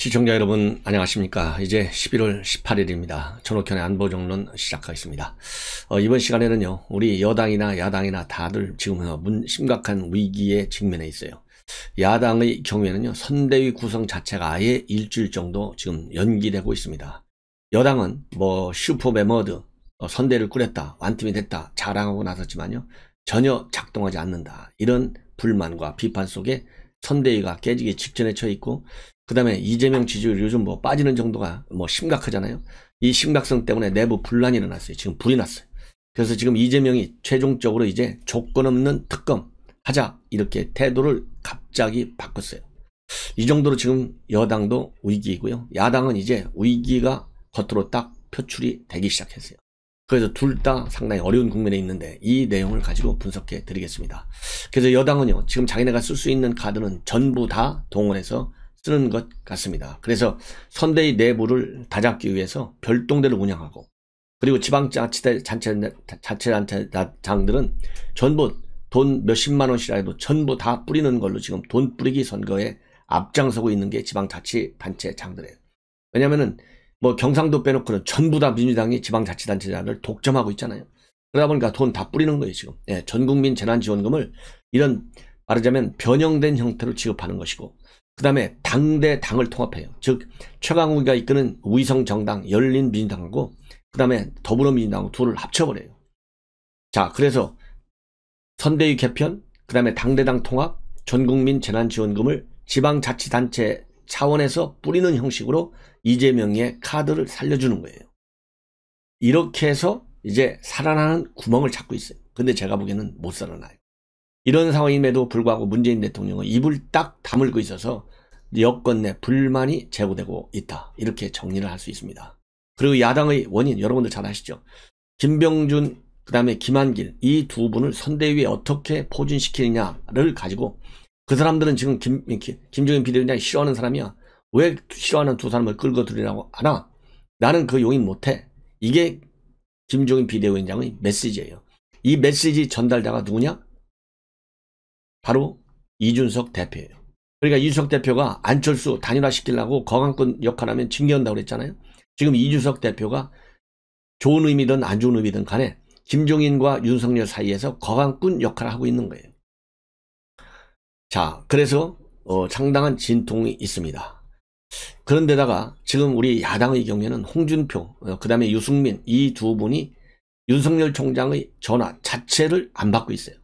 시청자 여러분 안녕하십니까. 이제 11월 18일입니다. 전옥현의 안보정론 시작하겠습니다. 이번 시간에는요, 우리 여당이나 야당이나 다들 지금 심각한 위기에 직면해 있어요. 야당의 경우에는요, 선대위 구성 자체가 아예 일주일 정도 지금 연기되고 있습니다. 여당은 슈퍼메머드 선대를 꾸렸다, 완팀이 됐다 자랑하고 나섰지만요, 전혀 작동하지 않는다, 이런 불만과 비판 속에 선대위가 깨지기 직전에 처해 있고, 그 다음에 이재명 지지율 요즘 빠지는 정도가 심각하잖아요. 이 심각성 때문에 내부 분란이 일어났어요. 지금 불이 났어요. 그래서 지금 이재명이 최종적으로 이제 조건 없는 특검 하자, 이렇게 태도를 갑자기 바꿨어요. 이 정도로 지금 여당도 위기이고요, 야당은 이제 위기가 겉으로 딱 표출이 되기 시작했어요. 그래서 둘 다 상당히 어려운 국면에 있는데, 이 내용을 가지고 분석해 드리겠습니다. 그래서 여당은요, 지금 자기네가 쓸 수 있는 카드는 전부 다 동원해서 쓰는 것 같습니다. 그래서 선대위 내부를 다잡기 위해서 별동대를 운영하고, 그리고 지방자치단체장들은 전부 돈 몇십만 원씩이라 해도 전부 다 뿌리는 걸로 지금 돈 뿌리기 선거에 앞장서고 있는 게 지방자치단체장들이에요. 왜냐면은 경상도 빼놓고는 전부 다 민주당이 지방자치단체장을 독점하고 있잖아요. 그러다 보니까 돈 다 뿌리는 거예요, 지금. 전국민 재난지원금을 이런 말하자면 변형된 형태로 지급하는 것이고, 그 다음에 당을 통합해요. 즉, 최강욱이가 이끄는 위성정당 열린민주당하고, 그 다음에 더불어민주당하고 둘을 합쳐버려요. 자, 그래서 선대위 개편, 그 다음에 당대당 통합, 전국민 재난지원금을 지방자치단체 차원에서 뿌리는 형식으로 이재명의 카드를 살려주는 거예요. 이렇게 해서 이제 살아나는 구멍을 찾고 있어요. 근데 제가 보기에는 못 살아나요. 이런 상황임에도 불구하고 문재인 대통령은 입을 딱 다물고 있어서 여권 내 불만이 제고되고 있다, 이렇게 정리를 할 수 있습니다. 그리고 야당의 원인 여러분들 잘 아시죠? 김병준, 그 다음에 김한길, 이 두 분을 선대위에 어떻게 포진시키느냐를 가지고, 그 사람들은 지금 김종인 비대위원장이 싫어하는 사람이야. 왜 싫어하는 두 사람을 끌고 들이라고 하나? 나는 그 용인 못해. 이게 김종인 비대위원장의 메시지예요. 이 메시지 전달자가 누구냐? 바로 이준석 대표예요. 그러니까 이준석 대표가 안철수 단일화시키려고 거강권 역할하면 징계한다고 그랬잖아요. 지금 이준석 대표가 좋은 의미든 안 좋은 의미든 간에 김종인과 윤석열 사이에서 거강꾼 역할을 하고 있는 거예요. 자, 그래서 상당한 진통이 있습니다. 그런데다가 지금 우리 야당의 경우에는 홍준표, 그 다음에 유승민, 이 두 분이 윤석열 총장의 전화 자체를 안 받고 있어요.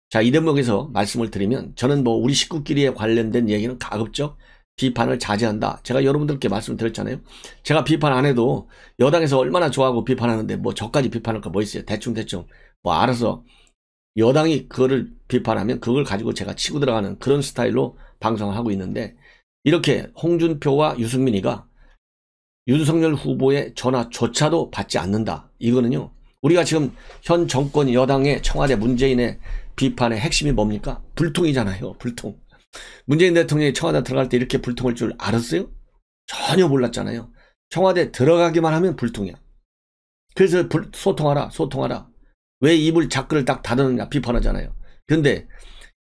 자, 이 대목에서 말씀을 드리면, 저는 우리 식구끼리에 관련된 얘기는 가급적 비판을 자제한다, 제가 여러분들께 말씀드렸잖아요. 제가 비판 안 해도 여당에서 얼마나 좋아하고 비판하는데 저까지 비판할 거 뭐 있어요. 대충 알아서 여당이 그거를 비판하면 그걸 가지고 제가 치고 들어가는 그런 스타일로 방송을 하고 있는데, 이렇게 홍준표와 유승민이가 윤석열 후보의 전화조차도 받지 않는다, 이거는요, 우리가 지금 현 정권 여당의 청와대 문재인의 비판의 핵심이 뭡니까? 불통이잖아요. 불통. 문재인 대통령이 청와대 들어갈 때 이렇게 불통할 줄 알았어요? 전혀 몰랐잖아요. 청와대 들어가기만 하면 불통이야. 그래서 소통하라. 왜 입을 자꾸를 딱 닫느냐 비판하잖아요. 그런데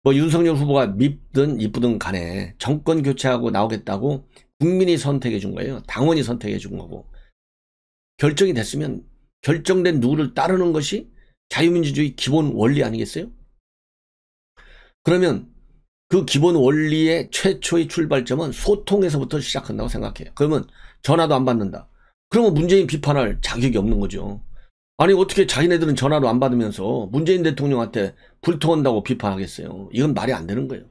윤석열 후보가 밉든 이쁘든 간에 정권 교체하고 나오겠다고 국민이 선택해 준 거예요. 당원이 선택해 준 거고, 결정이 됐으면 결정된 누구를 따르는 것이 자유민주주의 기본 원리 아니겠어요? 그러면 그 기본 원리의 최초의 출발점은 소통에서부터 시작한다고 생각해요. 그러면 전화도 안 받는다. 그러면 문재인 비판할 자격이 없는 거죠. 아니, 어떻게 자기네들은 전화도 안 받으면서 문재인 대통령한테 불통한다고 비판하겠어요? 이건 말이 안 되는 거예요.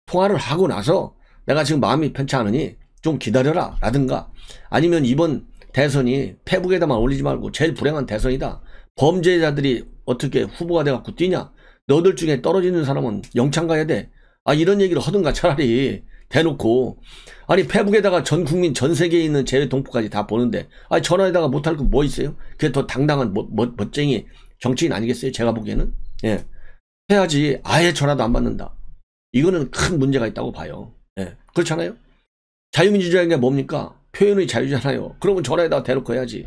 통화를 하고 나서 내가 지금 마음이 편치 않으니 좀 기다려라 라든가, 아니면 이번 대선이 페북에다만 올리지 말고 제일 불행한 대선이다, 범죄자들이 어떻게 후보가 돼갖고 뛰냐, 너들 중에 떨어지는 사람은 영창 가야 돼, 이런 얘기를 하든가 차라리 대놓고. 아니, 페북에다가 전 국민 전 세계에 있는 재외 동포까지 다 보는데 전화에다가 못할 거 뭐 있어요? 그게 더 당당한 멋쟁이 정치인 아니겠어요? 제가 보기에는. 해야지. 아예 전화도 안 받는다, 이거는 큰 문제가 있다고 봐요. 그렇잖아요. 자유민주주의가 뭡니까? 표현의 자유잖아요. 그러면 전화에다가 대놓고 해야지.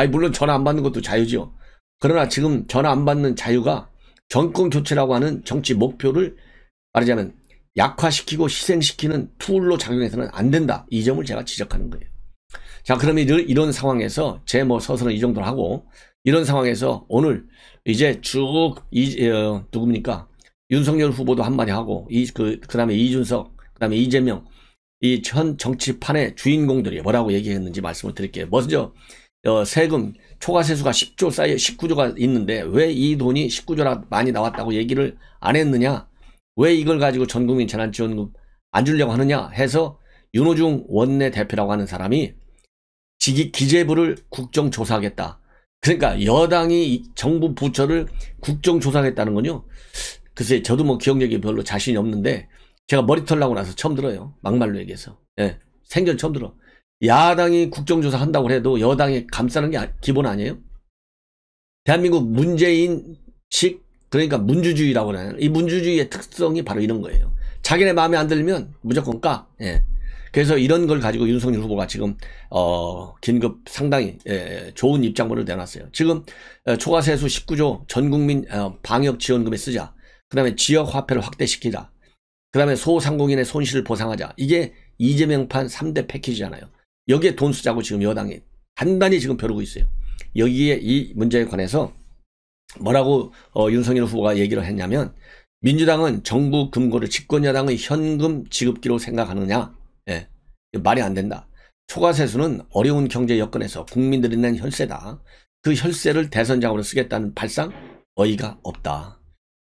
물론 전화 안 받는 것도 자유죠. 그러나 지금 전화 안 받는 자유가 정권 교체라고 하는 정치 목표를 말하자면 약화시키고 희생시키는 툴로 작용해서는 안 된다. 이 점을 제가 지적하는 거예요. 자, 그러면 이런 상황에서 제 뭐 서서는 이 정도로 하고, 이런 상황에서 오늘 이제 쭉 누굽니까? 윤석열 후보도 한마디 하고, 그 다음에 이준석, 그 다음에 이재명, 이 현 정치판의 주인공들이 뭐라고 얘기했는지 말씀을 드릴게요. 먼저 세금 초과세수가 10조 사이 19조가 있는데 왜 이 돈이 19조나 많이 나왔다고 얘기를 안 했느냐, 왜 이걸 가지고 전국민 재난지원금 안 주려고 하느냐 해서 윤호중 원내대표라고 하는 사람이 기재부를 국정조사하겠다. 그러니까 여당이 정부 부처를 국정조사하겠다는 건요, 글쎄 저도 뭐 기억력이 별로 자신이 없는데 제가 머리털 나고 나서 처음 들어요. 막말로 얘기해서. 예, 생전 처음 들어. 야당이 국정조사 한다고 해도 여당이 감싸는 게 기본 아니에요? 대한민국 문재인식, 그러니까 문주주의라고 하는, 이 문주주의의 특성이 바로 이런 거예요. 자기네 마음에 안 들면 무조건 까. 예. 그래서 이런 걸 가지고 윤석열 후보가 지금 긴급 상당히 좋은 입장문을 내놨어요. 지금 초과세수 19조 전국민 방역지원금에 쓰자. 그 다음에 지역화폐를 확대시키자. 그 다음에 소상공인의 손실을 보상하자. 이게 이재명판 3대 패키지잖아요. 여기에 돈 쓰자고 지금 여당이 단단히 지금 벼르고 있어요. 여기에 이 문제에 관해서 뭐라고 윤석열 후보가 얘기를 했냐면, 민주당은 정부 금고를 집권여당의 현금 지급기로 생각하느냐. 예, 말이 안 된다. 초과세수는 어려운 경제 여건에서 국민들이 낸 혈세다. 그 혈세를 대선 자금으로 쓰겠다는 발상 어이가 없다.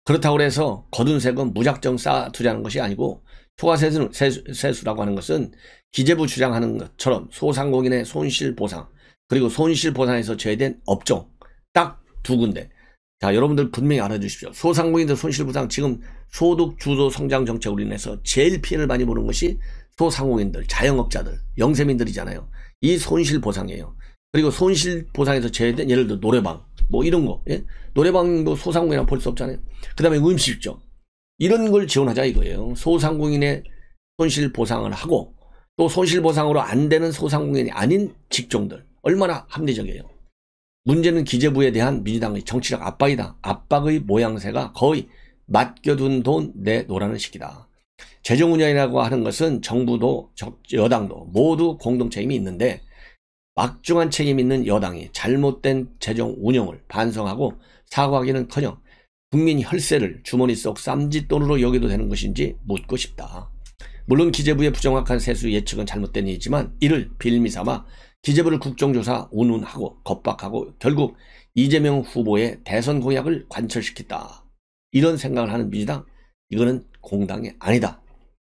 그렇다고 해서 거둔 세금 무작정 쌓아 두자는 것이 아니고, 초과세수라고 하는 것은 기재부 주장하는 것처럼 소상공인의 손실보상, 그리고 손실보상에서 제외된 업종 딱 두 군데. 자, 여러분들 분명히 알아주십시오. 소상공인들 손실보상, 지금 소득 주도 성장 정책으로 인해서 제일 피해를 많이 보는 것이 소상공인들, 자영업자들, 영세민들이잖아요. 이 손실보상이에요. 그리고 손실보상에서 제외된 예를 들어 노래방 뭐 이런 거, 예? 노래방도 소상공인이랑 볼 수 없잖아요. 그 다음에 음식점, 이런 걸 지원하자 이거예요. 소상공인의 손실보상을 하고, 또 손실보상으로 안 되는 소상공인이 아닌 직종들, 얼마나 합리적이에요. 문제는 기재부에 대한 민주당의 정치적 압박이다. 압박의 모양새가 거의 맡겨둔 돈 내놓으라는 식이다. 재정운영이라고 하는 것은 정부도 여당도 모두 공동 책임이 있는데, 막중한 책임 있는 여당이 잘못된 재정 운영을 반성하고 사과하기는커녕 국민 혈세를 주머니 속 쌈짓돈으로 여겨도 되는 것인지 묻고 싶다. 물론 기재부의 부정확한 세수 예측은 잘못된 일이지만 이를 빌미삼아 기재부를 국정조사 운운하고 겁박하고 결국 이재명 후보의 대선 공약을 관철시켰다. 이런 생각을 하는 민주당, 이거는 공당이 아니다.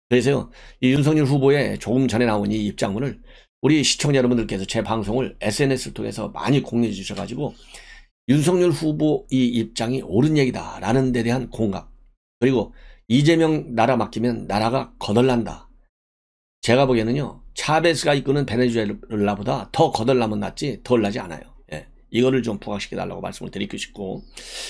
그래서요, 이 윤석열 후보의 조금 전에 나온 이 입장문을 우리 시청자 여러분들께서 제 방송을 SNS를 통해서 많이 공유해 주셔가지고 윤석열 후보 이 입장이 옳은 얘기다 라는 데 대한 공감, 그리고 이재명 나라 맡기면 나라가 거덜난다. 제가 보기에는요, 차베스가 이끄는 베네수엘라보다 더 거덜나면 낫지 덜 나지 않아요. 예, 이거를 좀 부각시켜 달라고 말씀을 드리고 싶고,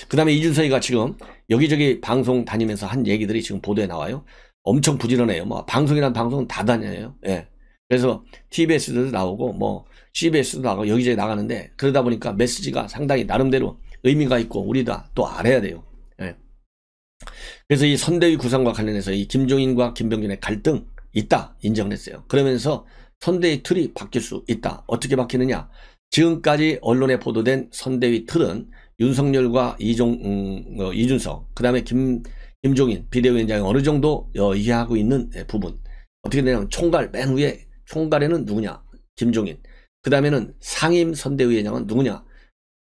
그 다음에 이준석이가 지금 여기저기 방송 다니면서 한 얘기들이 지금 보도에 나와요. 엄청 부지런해요. 뭐 방송이란 방송은 다 다녀요. 예. 그래서 TBS도 나오고 뭐 CBS도 나가고 여기저기 나가는데, 그러다 보니까 메시지가 상당히 나름대로 의미가 있고 우리가 또 알아야 돼요. 예. 그래서 이 선대위 구성과 관련해서 이 김종인과 김병준의 갈등 있다 인정을 했어요. 그러면서 선대위 틀이 바뀔 수 있다. 어떻게 바뀌느냐? 지금까지 언론에 보도된 선대위 틀은 윤석열과 이준석, 그 다음에 김종인 비대위원장이 어느 정도 이해하고 있는 부분. 어떻게 되냐면 총괄 맨 위에 총괄에는 누구냐? 김종인. 그 다음에는 상임 선대위원장은 누구냐?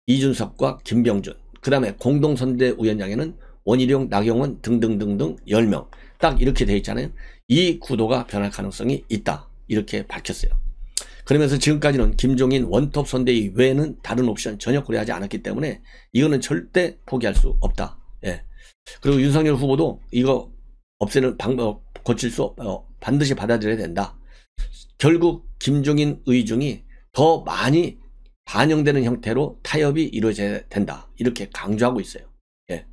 이준석과 김병준. 그 다음에 공동선대위원장에는 원희룡, 나경원 등등등등 10명. 딱 이렇게 돼 있잖아요. 이 구도가 변할 가능성이 있다. 이렇게 밝혔어요. 그러면서 지금까지는 김종인 원톱 선대위 외에는 다른 옵션 전혀 고려하지 않았기 때문에 이거는 절대 포기할 수 없다. 예. 그리고 윤석열 후보도 이거 없애는 방법 고칠 수 반드시 받아들여야 된다. 결국 김종인 의중이 더 많이 반영되는 형태로 타협이 이루어져야 된다. 이렇게 강조하고 있어요. 예.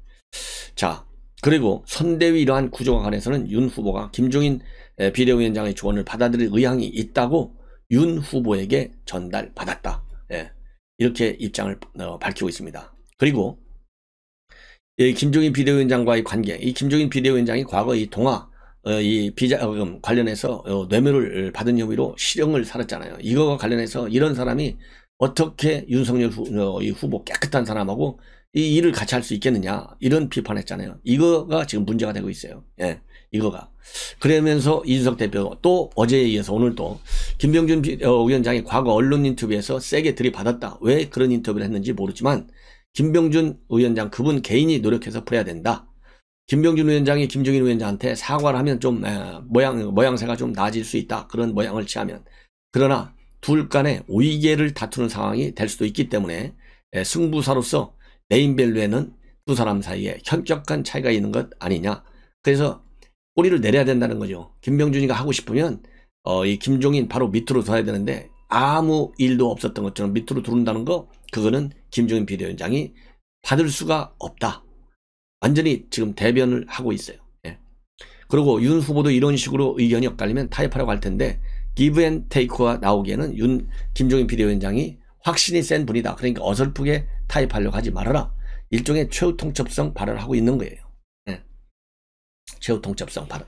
자, 그리고 선대위 이러한 구조와 관해서는 윤 후보가 김종인 비대위원장의 조언을 받아들일 의향이 있다고 윤 후보에게 전달받았다. 예. 이렇게 입장을 밝히고 있습니다. 그리고 이 김종인 비대위원장과의 관계, 이 김종인 비대위원장이 과거 이 동아 이 비자금 관련해서 뇌물을 받은 혐의로 실형을 살았잖아요. 이거와 관련해서 이런 사람이 어떻게 윤석열 이 후보 깨끗한 사람하고 이 일을 같이 할 수 있겠느냐, 이런 비판했잖아요. 이거가 지금 문제가 되고 있어요. 예, 이거가. 그러면서 이준석 대표 또 어제에 이어서 오늘 또 김병준 위원장이 과거 언론 인터뷰에서 세게 들이받았다. 왜 그런 인터뷰를 했는지 모르지만 김병준 위원장 그분 개인이 노력해서 풀어야 된다. 김병준 위원장이 김종인 위원장한테 사과를 하면 좀 모양새가 좀 나아질 수 있다. 그런 모양을 취하면. 그러나 둘 간에 오이개를 다투는 상황이 될 수도 있기 때문에 승부사로서 네임밸류에는 두 사람 사이에 현격한 차이가 있는 것 아니냐. 그래서 꼬리를 내려야 된다는 거죠. 김병준이가 하고 싶으면 이 김종인 바로 밑으로 둬야 되는데 아무 일도 없었던 것처럼 밑으로 두른다는 거, 그거는 김종인 비대위원장이 받을 수가 없다. 완전히 지금 대변을 하고 있어요. 예. 그리고 윤 후보도 이런 식으로 의견이 엇갈리면 타협하려고 할 텐데 기브 앤 테이크가 나오기에는 김종인 비대위원장이 확신이 센 분이다. 그러니까 어설프게 타협하려고 하지 말아라. 일종의 최후 통첩성 발언을 하고 있는 거예요. 예. 최후 통첩성 발언.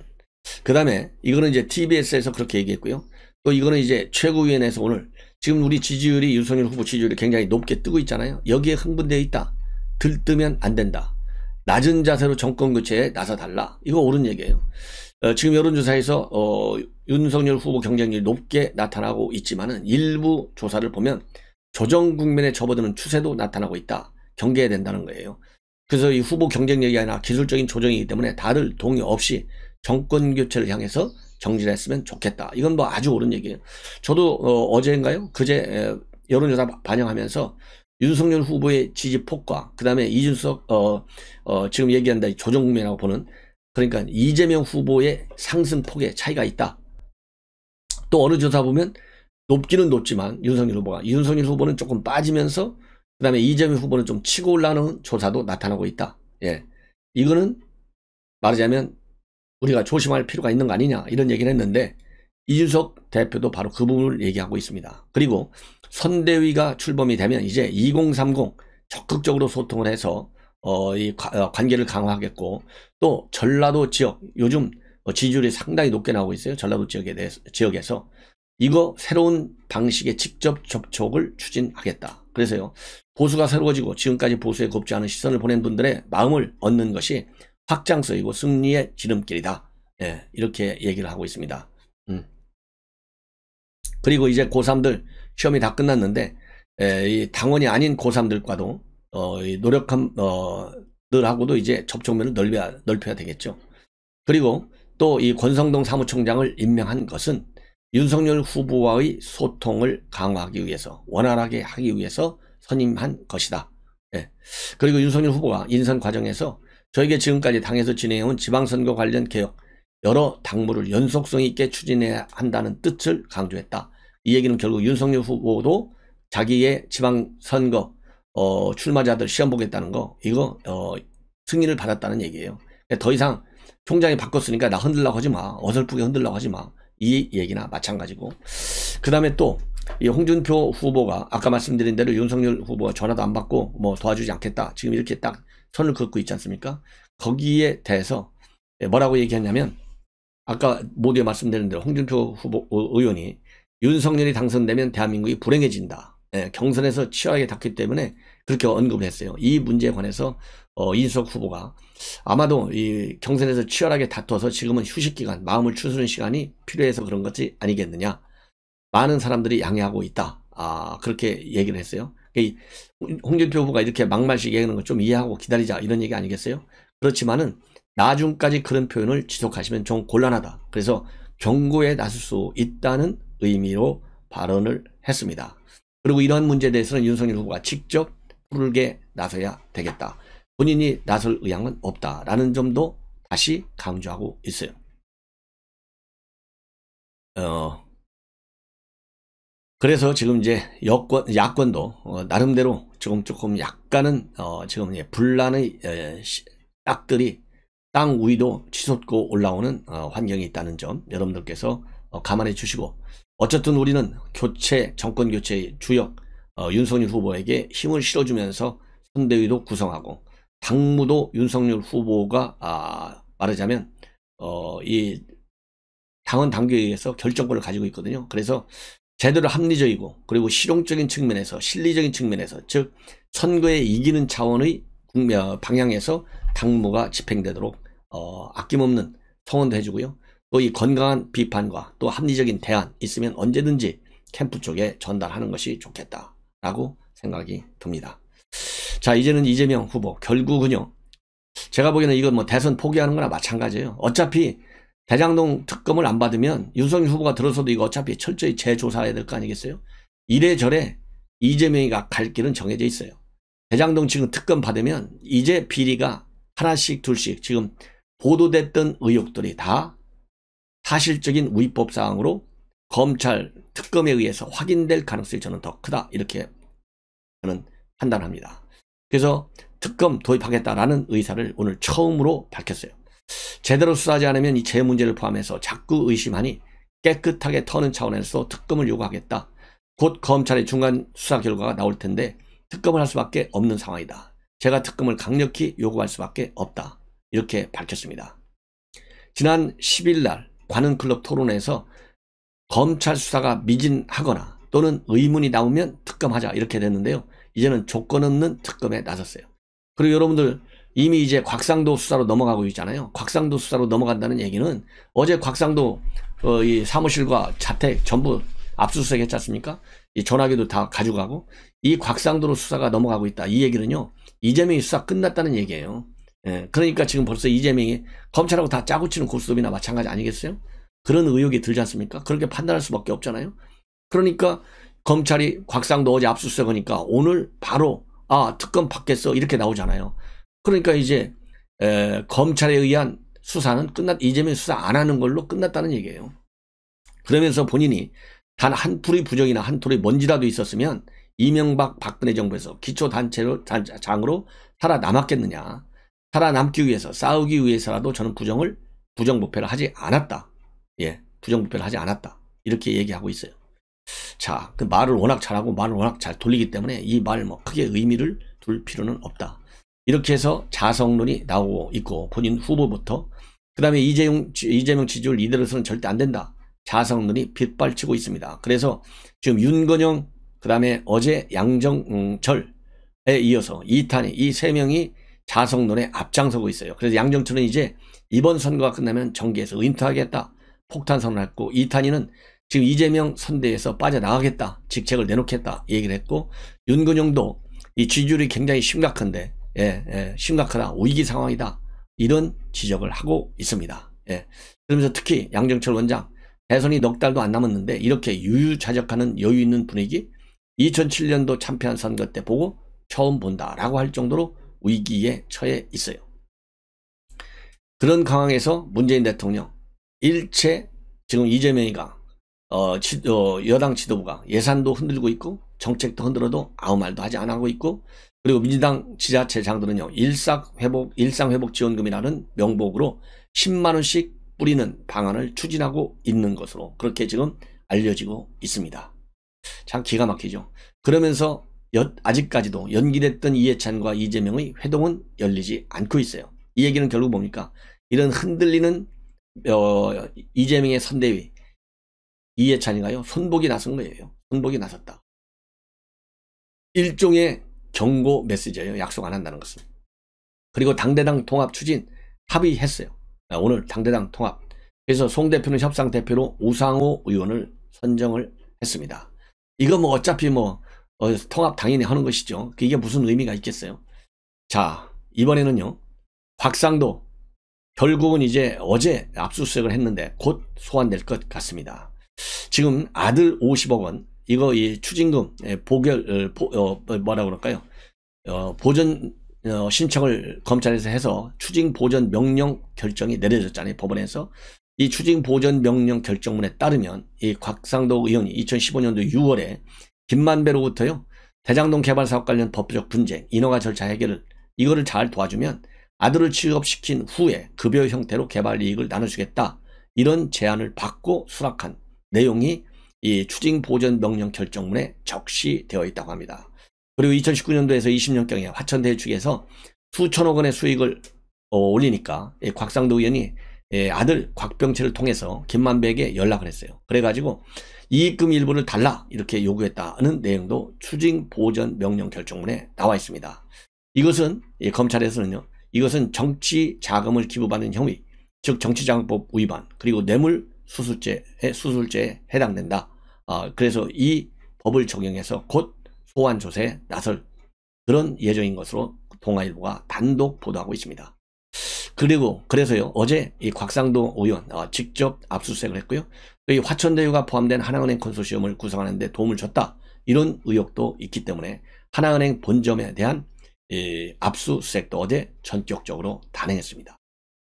그 다음에 이거는 이제 TBS에서 그렇게 얘기했고요. 또 이거는 이제 최고위원회에서 오늘 지금 우리 지지율이 윤석열 후보 지지율이 굉장히 높게 뜨고 있잖아요. 여기에 흥분되어 있다. 들뜨면 안 된다. 낮은 자세로 정권교체에 나서달라. 이거 옳은 얘기예요. 지금 여론조사에서 윤석열 후보 경쟁률이 높게 나타나고 있지만은 일부 조사를 보면 조정 국면에 접어드는 추세도 나타나고 있다. 경계해야 된다는 거예요. 그래서 이 후보 경쟁력이 아니라 기술적인 조정이기 때문에 다들 동의 없이 정권교체를 향해서 정진했으면 좋겠다. 이건 뭐 아주 옳은 얘기예요. 저도 어제인가요? 그제 여론조사 반영하면서 윤석열 후보의 지지폭과 그 다음에 이준석 지금 얘기한다 조정 국면이라고 보는, 그러니까 이재명 후보의 상승폭에 차이가 있다. 또 어느 조사 보면 높기는 높지만 윤석열 후보는 조금 빠지면서 그 다음에 이재명 후보는 좀 치고 올라오는 조사도 나타나고 있다. 예, 이거는 말하자면 우리가 조심할 필요가 있는 거 아니냐, 이런 얘기를 했는데 이준석 대표도 바로 그 부분을 얘기하고 있습니다. 그리고 선대위가 출범이 되면 이제 2030 적극적으로 소통을 해서 이 관계를 강화하겠고, 또 전라도 지역 요즘 지지율이 상당히 높게 나오고 있어요. 전라도 지역에서 이거 새로운 방식의 직접 접촉을 추진하겠다. 그래서요, 보수가 새로워지고 지금까지 보수에 곱지 않은 시선을 보낸 분들의 마음을 얻는 것이 확장성이고 승리의 지름길이다. 예, 이렇게 얘기를 하고 있습니다. 그리고 이제 고3들 시험이 다 끝났는데 이 당원이 아닌 고3들과도 노력함들하고도 이제 접촉면을 넓혀야 되겠죠. 그리고 또 이 권성동 사무총장을 임명한 것은 윤석열 후보와의 소통을 강화하기 위해서, 원활하게 하기 위해서 선임한 것이다. 예. 그리고 윤석열 후보가 인선 과정에서 저에게 지금까지 당에서 진행해온 지방선거 관련 개혁, 여러 당무를 연속성 있게 추진해야 한다는 뜻을 강조했다. 이 얘기는 결국 윤석열 후보도 자기의 지방선거 출마자들 시험 보겠다는 거, 이거 승인을 받았다는 얘기예요. 더 이상 총장이 바꿨으니까 나 흔들려고 하지 마, 어설프게 흔들려고 하지 마, 이 얘기나 마찬가지고. 그 다음에 또 이 홍준표 후보가 아까 말씀드린 대로 윤석열 후보가 전화도 안 받고 뭐 도와주지 않겠다, 지금 이렇게 딱 선을 긋고 있지 않습니까? 거기에 대해서 뭐라고 얘기했냐면, 아까 모두에 말씀드린 대로 홍준표 후보 의원이 윤석열이 당선되면 대한민국이 불행해진다. 예, 경선에서 치열하게 다투기 때문에 그렇게 언급을 했어요. 이 문제에 관해서 이준석 후보가 아마도 이 경선에서 치열하게 다투어서 지금은 휴식기간, 마음을 추스르는 시간이 필요해서 그런 것이 아니겠느냐. 많은 사람들이 양해하고 있다. 그렇게 얘기를 했어요. 홍준표 후보가 이렇게 막말식 얘기하는 거 좀 이해하고 기다리자, 이런 얘기 아니겠어요? 그렇지만은 나중까지 그런 표현을 지속하시면 좀 곤란하다. 그래서 경고에 나설 수 있다는 의미로 발언을 했습니다. 그리고 이러한 문제에 대해서는 윤석열 후보가 직접 풀게 나서야 되겠다. 본인이 나설 의향은 없다라는 점도 다시 강조하고 있어요. 그래서 지금 이제 야권도 나름대로 조금 약간은 지금 분란의 딱들이 땅 위도 치솟고 올라오는 환경이 있다는 점 여러분들께서 감안해 주시고, 어쨌든 우리는 정권 교체의 주역 윤석열 후보에게 힘을 실어주면서 선대위도 구성하고 당무도 윤석열 후보가 말하자면 이 당원 당규에 의해서 결정권을 가지고 있거든요. 그래서 제대로 합리적이고 그리고 실용적인 측면에서 실리적인 측면에서 즉 선거에 이기는 차원의 방향에서 당무가 집행되도록 아낌없는 성원도 해주고요. 또 이 건강한 비판과 또 합리적인 대안 있으면 언제든지 캠프 쪽에 전달하는 것이 좋겠다라고 생각이 듭니다. 자, 이제는 이재명 후보 결국은요. 제가 보기에는 이건 뭐 대선 포기하는 거나 마찬가지예요. 어차피 대장동 특검을 안 받으면 윤석열 후보가 들어서도 이거 어차피 철저히 재조사해야 될 거 아니겠어요? 이래저래 이재명이가 갈 길은 정해져 있어요. 대장동 지금 특검 받으면 이제 비리가 하나씩 둘씩 지금 보도됐던 의혹들이 다 사실적인 위법사항으로 검찰 특검에 의해서 확인될 가능성이 저는 더 크다 이렇게 저는 판단합니다. 그래서 특검 도입하겠다라는 의사를 오늘 처음으로 밝혔어요. 제대로 수사하지 않으면 이 재 문제를 포함해서 자꾸 의심하니 깨끗하게 터는 차원에서 특검을 요구하겠다. 곧 검찰의 중간 수사 결과가 나올 텐데 특검을 할 수밖에 없는 상황이다. 제가 특검을 강력히 요구할 수밖에 없다. 이렇게 밝혔습니다. 지난 10일 날 관훈클럽 토론회에서 검찰 수사가 미진하거나 또는 의문이 나오면 특검하자 이렇게 됐는데요. 이제는 조건 없는 특검에 나섰어요. 그리고 여러분들 이미 이제 곽상도 수사로 넘어가고 있잖아요. 곽상도 수사로 넘어간다는 얘기는 어제 곽상도 이 사무실과 자택 전부 압수수색 했지 않습니까? 이 전화기도 다 가져가고 이 곽상도로 수사가 넘어가고 있다. 이 얘기는요. 이재명이 수사 끝났다는 얘기예요. 예, 그러니까 지금 벌써 이재명이 검찰하고 다 짜고 치는 고스톱이나 마찬가지 아니겠어요? 그런 의혹이 들지 않습니까? 그렇게 판단할 수밖에 없잖아요. 그러니까 검찰이 곽상도 어제 압수수색하니까 오늘 바로 특검 받겠어 이렇게 나오잖아요. 그러니까 이제 검찰에 의한 수사는 이재명 수사 안 하는 걸로 끝났다는 얘기예요. 그러면서 본인이 단 한 풀의 부정이나 한 톨의 먼지라도 있었으면 이명박 박근혜 정부에서 기초단체장으로 살아남았겠느냐. 살아남기 위해서 싸우기 위해서라도 저는 부정부패를 하지 않았다. 예, 부정부패를 하지 않았다. 이렇게 얘기하고 있어요. 자, 그 말을 워낙 잘하고 말을 워낙 잘 돌리기 때문에 이 말 뭐 크게 의미를 둘 필요는 없다. 이렇게 해서 자성론이 나오고 있고 본인 후보부터 그 다음에 이재명 지지율 이대로서는 절대 안 된다. 자성론이 빗발치고 있습니다. 그래서 지금 윤건영 그 다음에 어제 양정철에 이어서 이탄희 이 세 명이 자성론에 앞장서고 있어요. 그래서 양정철은 이제 이번 선거가 끝나면 정계에서 은퇴하겠다. 폭탄 선언을 했고 이탄희는 지금 이재명 선대에서 빠져나가겠다. 직책을 내놓겠다. 얘기를 했고 윤건영도 이 지지율이 굉장히 심각한데 심각하다. 위기 상황이다. 이런 지적을 하고 있습니다. 예. 그러면서 특히 양정철 원장 대선이 넉 달도 안 남았는데 이렇게 유유자적하는 여유 있는 분위기 2007년도 참패한 선거 때 보고 처음 본다라고 할 정도로 위기에 처해 있어요. 그런 상황에서 문재인 대통령 일체 지금 이재명이가 여당 지도부가 예산도 흔들고 있고 정책도 흔들어도 아무 말도 하지 않고 있고 그리고 민주당 지자체장들은요 일상회복 지원금이라는 명목으로 10만원씩 뿌리는 방안을 추진하고 있는 것으로 그렇게 지금 알려지고 있습니다. 참 기가 막히죠. 그러면서 아직까지도 연기됐던 이해찬과 이재명의 회동은 열리지 않고 있어요. 이 얘기는 결국 뭡니까? 이런 흔들리는 이재명의 선대위 이해찬이가요 손복이 나선 거예요. 손복이 나섰다. 일종의 경고 메시지예요. 약속 안 한다는 것은. 그리고 당대당 통합 추진 합의했어요. 오늘 당대당 통합. 그래서 송 대표는 협상 대표로 우상호 의원을 선정을 했습니다. 이거 뭐 어차피 통합 당연히 하는 것이죠. 이게 무슨 의미가 있겠어요. 자, 이번에는요. 곽상도 결국은 이제 어제 압수수색을 했는데 곧 소환될 것 같습니다. 지금 아들 50억 원 이거 이 추징금 뭐라 그럴까요? 보전 신청을 검찰에서 해서 추징 보전 명령 결정이 내려졌잖아요. 법원에서. 이 추징 보전 명령 결정문에 따르면 이 곽상도 의원이 2015년도 6월에 김만배로부터요. 대장동 개발 사업 관련 법적 분쟁, 인허가 절차 해결을 이거를 잘 도와주면 아들을 취업시킨 후에 급여 형태로 개발 이익을 나눠주겠다. 이런 제안을 받고 수락한 내용이 이 추징 보전 명령 결정문에 적시되어 있다고 합니다. 그리고 2019년도에서 20년경에 화천대유 측에서 수천억 원의 수익을 올리니까 곽상도 의원이 아들 곽병철을 통해서 김만배에게 연락을 했어요. 그래가지고 이익금 일부를 달라 이렇게 요구했다는 내용도 추징 보전 명령 결정문에 나와 있습니다. 이것은 검찰에서는요, 이것은 정치 자금을 기부받는 혐의, 즉 정치자금법 위반, 그리고 뇌물 수술죄에 해당된다. 그래서 이 법을 적용해서 곧 소환 조사에 나설 그런 예정인 것으로 동아일보가 단독 보도하고 있습니다. 그래서요, 어제 이 곽상도 의원 직접 압수수색을 했고요. 이 화천대유가 포함된 하나은행 컨소시엄을 구성하는 데 도움을 줬다, 이런 의혹도 있기 때문에 하나은행 본점에 대한 압수수색도 어제 전격적으로 단행했습니다.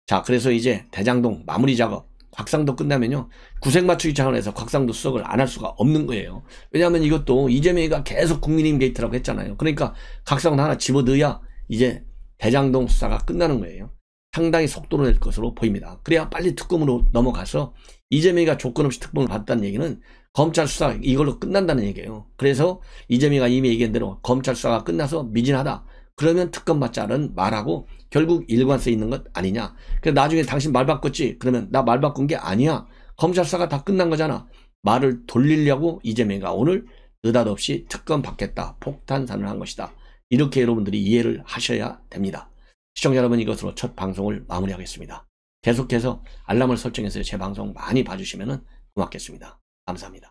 자, 그래서 이제 대장동 마무리 작업, 곽상도 끝나면요, 구색 맞추기 차원에서 곽상도 수석을 안 할 수가 없는 거예요. 왜냐하면 이것도 이재명이가 계속 국민의힘 게이트라고 했잖아요. 그러니까 곽상도 하나 집어넣어야 이제 대장동 수사가 끝나는 거예요. 상당히 속도를 낼 것으로 보입니다. 그래야 빨리 특검으로 넘어가서 이재명이가 조건 없이 특검을 받았다는 얘기는 검찰 수사 이걸로 끝난다는 얘기예요. 그래서 이재명이가 이미 얘기한 대로 검찰 수사가 끝나서 미진하다, 그러면 특검 받자는 말하고 결국 일관성 있는 것 아니냐. 그래서 나중에 당신 말 바꿨지? 그러면 나 말 바꾼 게 아니야, 검찰 수사가 다 끝난 거잖아. 말을 돌리려고 이재명이가 오늘 느닷없이 특검 받겠다, 폭탄 선언을 한 것이다. 이렇게 여러분들이 이해를 하셔야 됩니다. 시청자 여러분, 이것으로 첫 방송을 마무리하겠습니다. 계속해서 알람을 설정해서 제 방송 많이 봐주시면 고맙겠습니다. 감사합니다.